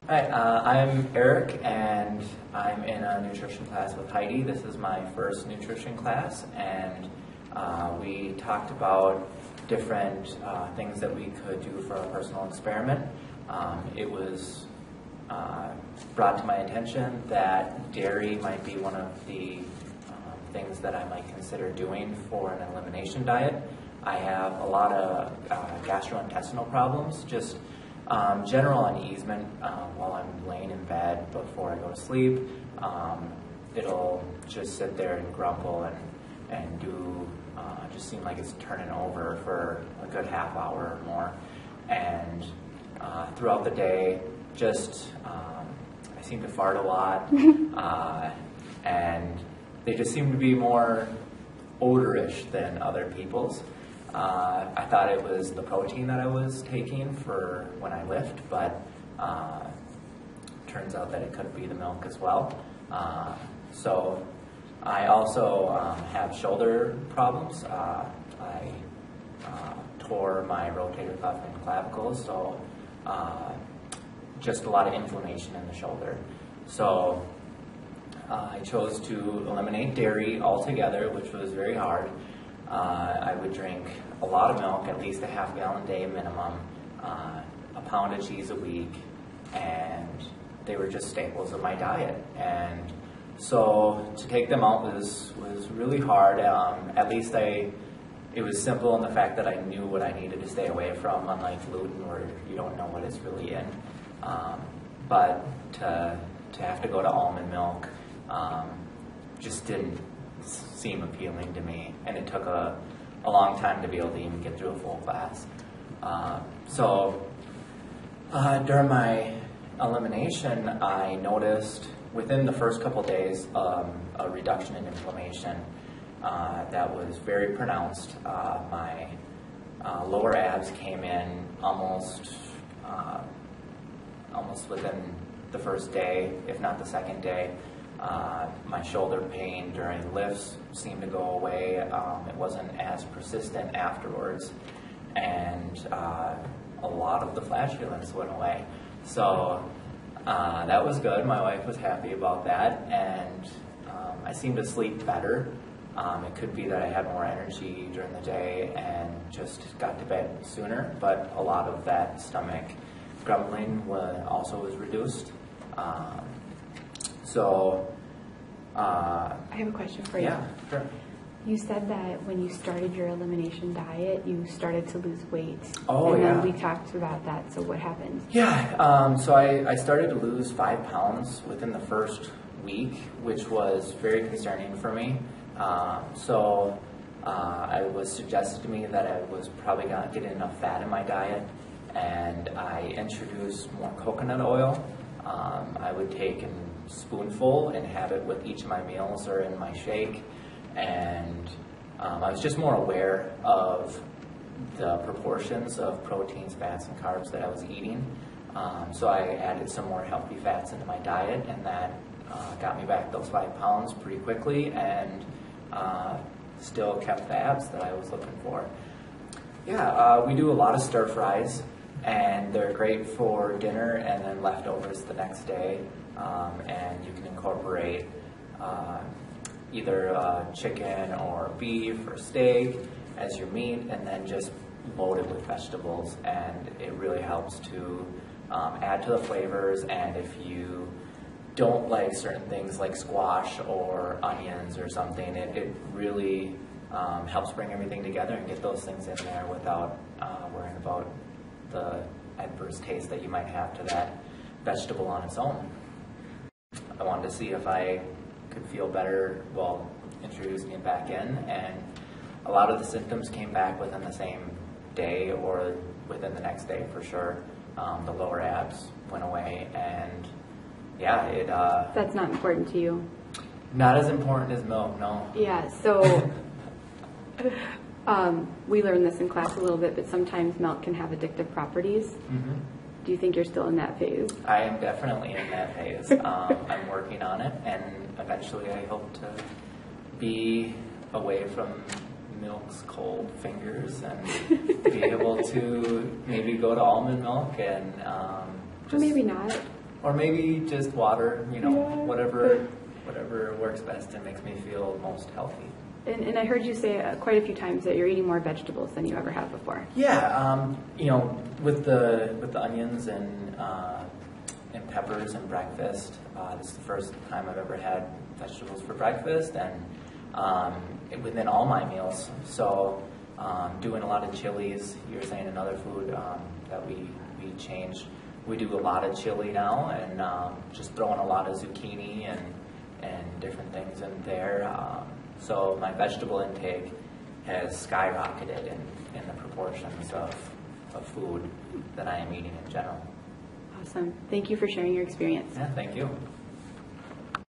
Hi, I'm Eric, and I'm in a nutrition class with Heidi. This is my first nutrition class, and we talked about different things that we could do for a personal experiment. It was brought to my attention that dairy might be one of the things that I might consider doing for an elimination diet. I have a lot of gastrointestinal problems, just general uneasement while I'm laying in bed before I go to sleep. It'll just sit there and grumble and do just seem like it's turning over for a good half hour or more. And throughout the day, just I seem to fart a lot, and they just seem to be more odorish than other people's. I thought it was the protein that I was taking for when I lift, but turns out that it could be the milk as well. So I also have shoulder problems. I tore my rotator cuff and clavicle, so just a lot of inflammation in the shoulder. So I chose to eliminate dairy altogether, which was very hard. I would drink a lot of milk, at least a half-gallon a day minimum, a pound of cheese a week, and they were just staples of my diet. And so to take them out was really hard. At least it was simple in the fact that I knew what I needed to stay away from, unlike gluten where you don't know what it's really in. But to have to go to almond milk just didn't seem appealing to me, and it took a long time to be able to even get through a full class. So during my elimination, I noticed within the first couple days a reduction in inflammation that was very pronounced. My lower abs came in almost within the first day, if not the second day. My shoulder pain during lifts seemed to go away. It wasn't as persistent afterwards, and a lot of the flatulence went away. So that was good. My wife was happy about that, and I seemed to sleep better. It could be that I had more energy during the day and just got to bed sooner, but a lot of that stomach grumbling also was reduced. I have a question for you. Yeah, sure. You said that when you started your elimination diet, you started to lose weight. Oh, and yeah. then we talked about that, so what happened? Yeah, so I started to lose 5 pounds within the first week, which was very concerning for me. It was suggested to me that I was probably not getting enough fat in my diet, and I introduced more coconut oil. I would take a spoonful and have it with each of my meals or in my shake, and I was just more aware of the proportions of proteins, fats, and carbs that I was eating. So I added some more healthy fats into my diet, and that got me back those 5 pounds pretty quickly, and still kept the abs that I was looking for. Yeah, we do a lot of stir fries, and they're great for dinner and then leftovers the next day. And you can incorporate either chicken or beef or steak as your meat, and then just load it with vegetables, and it really helps to add to the flavors. And if you don't like certain things like squash or onions or something, it really helps bring everything together and get those things in there without worrying about the adverse taste that you might have to that vegetable on its own. I wanted to see if I could feel better while introducing it back in, and a lot of the symptoms came back within the same day or within the next day for sure. The lower abs went away, and yeah, That's not important to you? not as important as milk, no. Yeah, so we learned this in class a little bit, but sometimes milk can have addictive properties. Mm-hmm. Do you think you're still in that phase? I am definitely in that phase. I'm working on it, and eventually I hope to be away from milk's cold fingers and be able to maybe go to almond milk and Or maybe not. Or maybe just water, Yeah. whatever works best and makes me feel most healthy. And I heard you say quite a few times that you're eating more vegetables than you ever have before. Yeah, with the onions and peppers and breakfast, this is the first time I've ever had vegetables for breakfast, and within all my meals. So doing a lot of chilies. You were saying another food that we changed. We do a lot of chili now, and just throwing a lot of zucchini and different things in there. So my vegetable intake has skyrocketed in the proportions of food that I am eating in general. Awesome. Thank you for sharing your experience. Yeah, thank you.